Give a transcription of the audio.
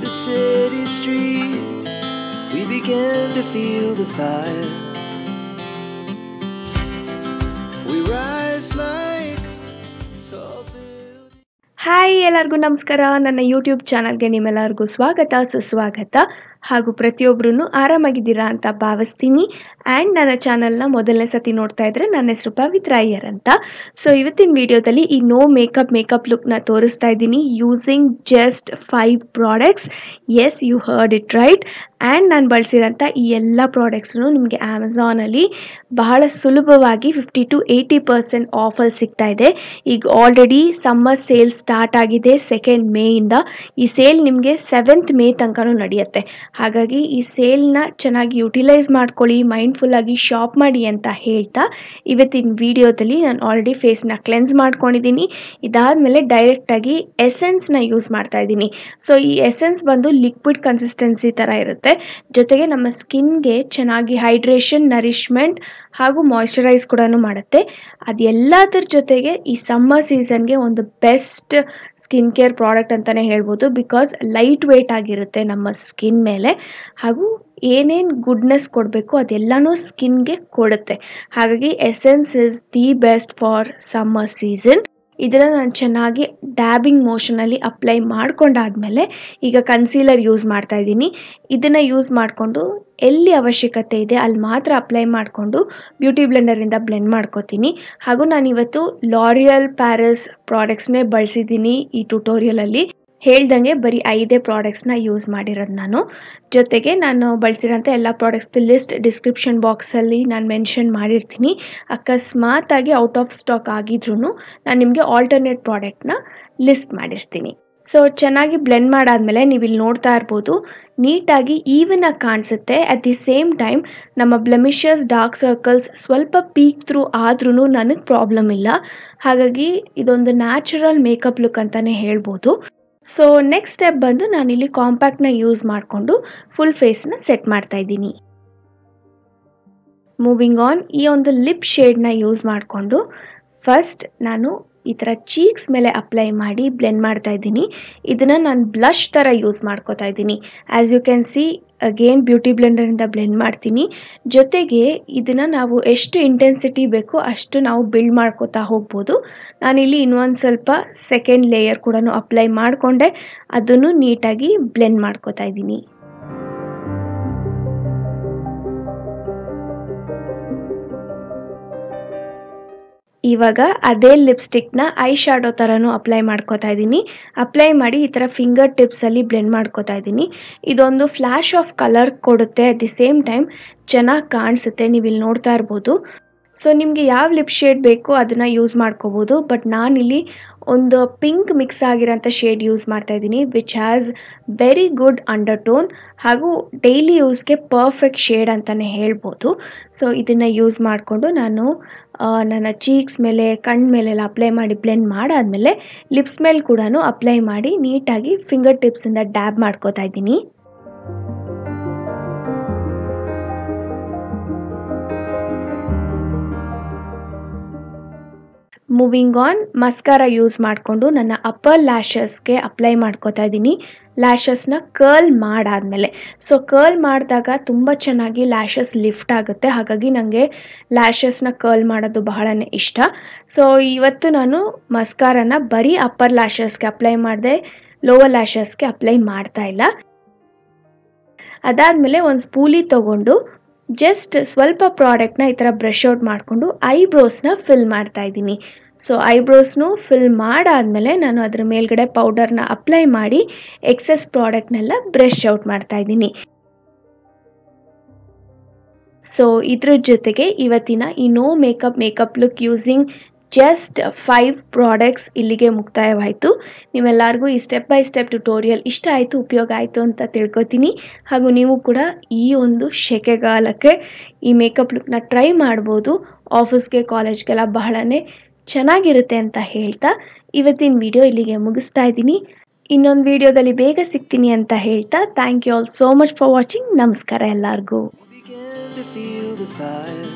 the city streets, we began to feel the fire. We rise like tall buildings. Hi ಎಲ್ಲರಿಗೂ ನಮಸ್ಕಾರ. ನನ್ನ YouTube ಚಾನಲ್ಗೆ ನಿಮ್ಮೆಲ್ಲರಿಗೂ ಸ್ವಾಗತ ಸುಸ್ವಾಗತ. ಹಾಗೂ ಪ್ರತಿಯೊಬ್ಬರೂ ಆರಾಮಾಗಿದ್ದೀರಾ ಅಂತ ಭಾವಿಸ್ತೀನಿ. ಆ್ಯಂಡ್ ನನ್ನ ಚಾನಲ್ನ ಮೊದಲನೇ ಸತಿ ನೋಡ್ತಾ ಇದ್ರೆ ನನ್ನ ಹೆಸರು ಪವಿತ್ರ ಅಯ್ಯರ್ ಅಂತ. ಸೊ ಇವತ್ತಿನ ವಿಡಿಯೋದಲ್ಲಿ ಈ ನೋ ಮೇಕಪ್ ಲುಕ್ನ ತೋರಿಸ್ತಾ ಇದ್ದೀನಿ using just 5 products. Yes, you heard it right. And ನಾನು ಬಳಸಿರೋಂಥ ಈ ಎಲ್ಲ ಪ್ರಾಡಕ್ಟ್ಸ್ನು ನಿಮಗೆ ಅಮೆಝಾನಲ್ಲಿ ಬಹಳ ಸುಲಭವಾಗಿ 50 to 80% ಆಫಲ್ಲಿ ಸಿಗ್ತಾ ಇದೆ. ಈಗ ಆಲ್ರೆಡಿ ಸಮ್ಮರ್ ಸೇಲ್ ಸ್ಟಾರ್ಟ್ ಆಗಿದೆ 2nd ಮೇಯಿಂದ. ಈ ಸೇಲ್ ನಿಮಗೆ 7th ಮೇ ತನಕನೂ ನಡೆಯುತ್ತೆ. ಹಾಗಾಗಿ ಈ ಸೇಲ್ನ ಚೆನ್ನಾಗಿ ಯುಟಿಲೈಸ್ ಮಾಡ್ಕೊಳ್ಳಿ, ಮೈಂಡ್ಫುಲ್ಲಾಗಿ ಶಾಪ್ ಮಾಡಿ ಅಂತ ಹೇಳ್ತಾ ಇವತ್ತಿನ ವಿಡಿಯೋದಲ್ಲಿ ನಾನು ಆಲ್ರೆಡಿ ಫೇಸ್ನ ಕ್ಲೆನ್ಸ್ ಮಾಡ್ಕೊಂಡಿದ್ದೀನಿ. ಇದಾದಮೇಲೆ ಡೈರೆಕ್ಟಾಗಿ ಎಸೆನ್ಸ್ನ ಯೂಸ್ ಮಾಡ್ತಾ ಇದ್ದೀನಿ. ಸೊ ಈ ಎಸೆನ್ಸ್ ಬಂದು ಲಿಕ್ವಿಡ್ ಕನ್ಸಿಸ್ಟೆನ್ಸಿ ಥರ ಇರುತ್ತೆ. ಜೊತೆಗೆ ನಮ್ಮ ಸ್ಕಿನ್ಗೆ ಚೆನ್ನಾಗಿ ಹೈಡ್ರೇಷನ್, ನರಿಶ್ಮೆಂಟ್ ಹಾಗೂ ಮಾಯ್ಶ್ಚರೈಸ್ ಕೂಡ ಮಾಡುತ್ತೆ. ಅದೆಲ್ಲದರ ಜೊತೆಗೆ ಈ ಸಮ್ಮರ್ ಸೀಸನ್ಗೆ ಒಂದು ಬೆಸ್ಟ್ ಸ್ಕಿನ್ ಕೇರ್ ಪ್ರಾಡಕ್ಟ್ ಅಂತಲೇ ಹೇಳ್ಬೋದು. ಬಿಕಾಸ್ ಲೈಟ್ ವೇಟ್ ಆಗಿರುತ್ತೆ ನಮ್ಮ ಸ್ಕಿನ್ ಮೇಲೆ, ಹಾಗೂ ಏನೇನು ಗುಡ್ನೆಸ್ ಕೊಡಬೇಕು ಅದೆಲ್ಲನೂ ಸ್ಕಿನ್ಗೆ ಕೊಡುತ್ತೆ. ಹಾಗಾಗಿ essence is the best for summer season. ಇದನ್ನು ನಾನು ಚೆನ್ನಾಗಿ ಡ್ಯಾಬಿಂಗ್ ಮೋಷನಲ್ಲಿ ಅಪ್ಲೈ ಮಾಡ್ಕೊಂಡಾದ್ಮೇಲೆ ಈಗ ಕನ್ಸೀಲರ್ ಯೂಸ್ ಮಾಡ್ತಾ ಇದ್ದೀನಿ. ಇದನ್ನು ಯೂಸ್ ಮಾಡಿಕೊಂಡು ಎಲ್ಲಿ ಅವಶ್ಯಕತೆ ಇದೆ ಅಲ್ಲಿ ಮಾತ್ರ ಅಪ್ಲೈ ಮಾಡಿಕೊಂಡು ಬ್ಯೂಟಿ ಬ್ಲೆಂಡರಿಂದ ಬ್ಲೆಂಡ್ ಮಾಡ್ಕೋತೀನಿ. ಹಾಗೂ ನಾನಿವತ್ತು ಲಾರಿಯಲ್ ಪ್ಯಾರಿಸ್ ಪ್ರಾಡಕ್ಟ್ಸ್ನೇ ಬಳಸಿದ್ದೀನಿ ಈ ಟ್ಯುಟೋರಿಯಲಲ್ಲಿ. ಹೇಳ್ದಂಗೆ ಬರೀ 5 ಪ್ರಾಡಕ್ಟ್ಸ್ನ ಯೂಸ್ ಮಾಡಿರೋದು ನಾನು. ಜೊತೆಗೆ ನಾನು ಬಳಸಿರೋಂಥ ಎಲ್ಲ ಪ್ರಾಡಕ್ಟ್ಸ್ ಲಿಸ್ಟ್ ಡಿಸ್ಕ್ರಿಪ್ಷನ್ ಬಾಕ್ಸಲ್ಲಿ ನಾನು ಮೆನ್ಷನ್ ಮಾಡಿರ್ತೀನಿ. ಅಕಸ್ಮಾತಾಗಿ ಔಟ್ ಆಫ್ ಸ್ಟಾಕ್ ಆಗಿದ್ರೂ ನಾನು ನಿಮಗೆ ಆಲ್ಟರ್ನೇಟ್ ಪ್ರಾಡಕ್ಟ್ನ ಲಿಸ್ಟ್ ಮಾಡಿರ್ತೀನಿ. ಸೊ ಚೆನ್ನಾಗಿ ಬ್ಲೆಂಡ್ ಮಾಡಾದ್ಮೇಲೆ ನೀವು ಇಲ್ಲಿ ನೋಡ್ತಾ ಇರ್ಬೋದು, ನೀಟಾಗಿ ಈವನ್ ಆಗಿ ಕಾಣಿಸುತ್ತೆ. ಅಟ್ ದಿ ಸೇಮ್ ಟೈಮ್ ನಮ್ಮ ಬ್ಲೆಮಿಷಸ್, ಡಾರ್ಕ್ ಸರ್ಕಲ್ಸ್ ಸ್ವಲ್ಪ ಪೀಕ್ ಥ್ರೂ ಆದ್ರೂ ನನಗೆ ಪ್ರಾಬ್ಲಮ್ ಇಲ್ಲ. ಹಾಗಾಗಿ ಇದೊಂದು ನ್ಯಾಚುರಲ್ ಮೇಕಪ್ ಲುಕ್ ಅಂತಲೇ ಹೇಳ್ಬೋದು. ಸೊ ನೆಕ್ಸ್ಟ್ ಸ್ಟೆಪ್ ಬಂದು ನಾನಿಲ್ಲಿ ಕಾಂಪ್ಯಾಕ್ಟ್ನ ಯೂಸ್ ಮಾಡಿಕೊಂಡು ಫುಲ್ ಫೇಸ್ನ ಸೆಟ್ ಮಾಡ್ತಾ ಇದ್ದೀನಿ. ಮೂವಿಂಗ್ ಆನ್, ಈ ಒಂದು ಲಿಪ್ ಶೇಡ್ನ ಯೂಸ್ ಮಾಡಿಕೊಂಡು ಫಸ್ಟ್ ನಾನು ಈ ಥರ ಚೀಕ್ಸ್ ಮೇಲೆ ಅಪ್ಲೈ ಮಾಡಿ ಬ್ಲೆಂಡ್ ಮಾಡ್ತಾ ಇದ್ದೀನಿ. ಇದನ್ನು ನಾನು ಬ್ಲಷ್ ಥರ ಯೂಸ್ ಮಾಡ್ಕೋತಾ ಇದ್ದೀನಿ. As you can see again beauty ಬ್ಲೆಂಡರಿಂದ ಬ್ಲೆಂಡ್ ಮಾಡ್ತೀನಿ. ಜೊತೆಗೆ ಇದನ್ನು ನಾವು ಎಷ್ಟು ಇಂಟೆನ್ಸಿಟಿ ಬೇಕೋ ಅಷ್ಟು ನಾವು ಬಿಲ್ಡ್ ಮಾಡ್ಕೋತಾ ಹೋಗ್ಬೋದು. ನಾನಿಲ್ಲಿ ಇನ್ನೊಂದು ಸ್ವಲ್ಪ ಸೆಕೆಂಡ್ ಲೇಯರ್ ಕೂಡ ಅಪ್ಲೈ ಮಾಡಿಕೊಂಡೆ ಅದನ್ನು ನೀಟಾಗಿ ಬ್ಲೆಂಡ್ ಮಾಡ್ಕೋತಾ ಇದ್ದೀನಿ. ಇವಾಗ ಅದೇ ಲಿಪ್ಸ್ಟಿಕ್ನ ಐ ಶ್ಯಾಡೋ ಥರನೂ ಅಪ್ಲೈ ಮಾಡ್ಕೋತಾ ಇದ್ದೀನಿ. ಅಪ್ಲೈ ಮಾಡಿ ಈ ಥರ ಫಿಂಗರ್ ಟಿಪ್ಸಲ್ಲಿ ಬ್ಲೆಂಡ್ ಮಾಡ್ಕೋತಾ ಇದ್ದೀನಿ. ಇದೊಂದು ಫ್ಲ್ಯಾಶ್ ಆಫ್ ಕಲರ್ ಕೊಡುತ್ತೆ. ಅಟ್ ದಿ ಸೇಮ್ ಟೈಮ್ ಚೆನ್ನಾಗಿ ಕಾಣಿಸುತ್ತೆ, ನೀವು ಇಲ್ಲಿ ನೋಡ್ತಾ ಇರ್ಬೋದು. ಸೊ ನಿಮಗೆ ಯಾವ ಲಿಪ್ ಶೇಡ್ ಬೇಕೋ ಅದನ್ನು ಯೂಸ್ ಮಾಡ್ಕೋಬೋದು. ಬಟ್ ನಾನಿಲ್ಲಿ ಒಂದು ಪಿಂಕ್ ಮಿಕ್ಸ್ ಆಗಿರೋಂಥ ಶೇಡ್ ಯೂಸ್ ಮಾಡ್ತಾ ಇದ್ದೀನಿ, which has very good under tone ಹಾಗೂ ಡೈಲಿ ಯೂಸ್ಗೆ ಪರ್ಫೆಕ್ಟ್ ಶೇಡ್ ಅಂತಲೇ ಹೇಳ್ಬೋದು. ಸೊ ಇದನ್ನು ಯೂಸ್ ಮಾಡಿಕೊಂಡು ನಾನು ನನ್ನ ಚೀಕ್ಸ್ ಮೇಲೆ, ಕಣ್ಣು ಮೇಲೆಲ್ಲ ಅಪ್ಲೈ ಮಾಡಿ ಬ್ಲೆಂಡ್ ಮಾಡಾದಮೇಲೆ ಲಿಪ್ಸ್ ಮೇಲೆ ಕೂಡ ಅಪ್ಲೈ ಮಾಡಿ ನೀಟಾಗಿ ಫಿಂಗರ್ ಟಿಪ್ಸಿಂದ ಡ್ಯಾಬ್ ಮಾಡ್ಕೋತಾ ಇದ್ದೀನಿ. ಮೂವಿಂಗ್ ಆನ್, ಮಸ್ಕಾರಾ ಯೂಸ್ ಮಾಡಿಕೊಂಡು ನನ್ನ ಅಪ್ಪರ್ ಲ್ಯಾಶಸ್ಗೆ ಅಪ್ಲೈ ಮಾಡ್ಕೋತಾ ಇದ್ದೀನಿ. ಲ್ಯಾಶಸ್ನ ಕರ್ಲ್ ಮಾಡಾದಮೇಲೆ, ಸೊ ಕರ್ಲ್ ಮಾಡಿದಾಗ ತುಂಬ ಚೆನ್ನಾಗಿ ಲ್ಯಾಶಸ್ ಲಿಫ್ಟ್ ಆಗುತ್ತೆ. ಹಾಗಾಗಿ ನನಗೆ ಲ್ಯಾಶಸ್ನ ಕರ್ಲ್ ಮಾಡೋದು ಬಹಳನೇ ಇಷ್ಟ. ಸೊ ಇವತ್ತು ನಾನು ಮಸ್ಕಾರಾನ ಬರೀ ಅಪ್ಪರ್ ಲ್ಯಾಶಸ್ಗೆ ಅಪ್ಲೈ ಮಾಡಿದೆ, ಲೋವರ್ ಲ್ಯಾಶಸ್ಗೆ ಅಪ್ಲೈ ಮಾಡ್ತಾ ಇಲ್ಲ. ಅದಾದಮೇಲೆ ಒಂದು ಸ್ಪೂಲಿ ತೊಗೊಂಡು ಜಸ್ಟ್ ಸ್ವಲ್ಪ ಪ್ರಾಡಕ್ಟ್ನ ಈ ಥರ ಬ್ರಷ್ ಔಟ್ ಮಾಡಿಕೊಂಡು ಐಬ್ರೋಸ್ನ ಫಿಲ್ ಮಾಡ್ತಾ ಇದ್ದೀನಿ. ಸೊ ಐಬ್ರೋಸ್ನು ಫಿಲ್ ಮಾಡಾದಮೇಲೆ ನಾನು ಅದರ ಮೇಲ್ಗಡೆ ಪೌಡರ್ನ ಅಪ್ಲೈ ಮಾಡಿ ಎಕ್ಸೆಸ್ ಪ್ರಾಡಕ್ಟ್ನೆಲ್ಲ ಬ್ರಷ್ ಔಟ್ ಮಾಡ್ತಾ ಇದ್ದೀನಿ. ಸೊ ಇದ್ರ ಜೊತೆಗೆ ಇವತ್ತಿನ ಈ no makeup look using just 5 products ಇಲ್ಲಿಗೆ ಮುಕ್ತಾಯವಾಯಿತು. ನೀವೆಲ್ಲರಿಗೂ ಈ ಸ್ಟೆಪ್ ಬೈ ಸ್ಟೆಪ್ ಟ್ಯುಟೋರಿಯಲ್ ಇಷ್ಟ ಆಯಿತು, ಉಪಯೋಗ ಆಯಿತು ಅಂತ ತಿಳ್ಕೊತೀನಿ. ಹಾಗೂ ನೀವು ಕೂಡ ಈ ಒಂದು ಸೆಕೆಗಾಲಕ್ಕೆ ಈ ಮೇಕಪ್ ಲುಕ್ನ ಟ್ರೈ ಮಾಡ್ಬೋದು. ಆಫೀಸ್ಗೆ, ಕಾಲೇಜ್ಗೆಲ್ಲ ಬಹಳನೇ ಚೆನ್ನಾಗಿರುತ್ತೆ ಅಂತ ಹೇಳ್ತಾ ಇವತ್ತಿನ ವಿಡಿಯೋ ಇಲ್ಲಿಗೆ ಮುಗಿಸ್ತಾ ಇದ್ದೀನಿ. ಇನ್ನೊಂದು ವಿಡಿಯೋದಲ್ಲಿ ಬೇಗ ಸಿಗ್ತೀನಿ ಅಂತ ಹೇಳ್ತಾ thank you all so much for watching. ನಮಸ್ಕಾರ ಎಲ್ಲರಿಗೂ. We began to feel the fire.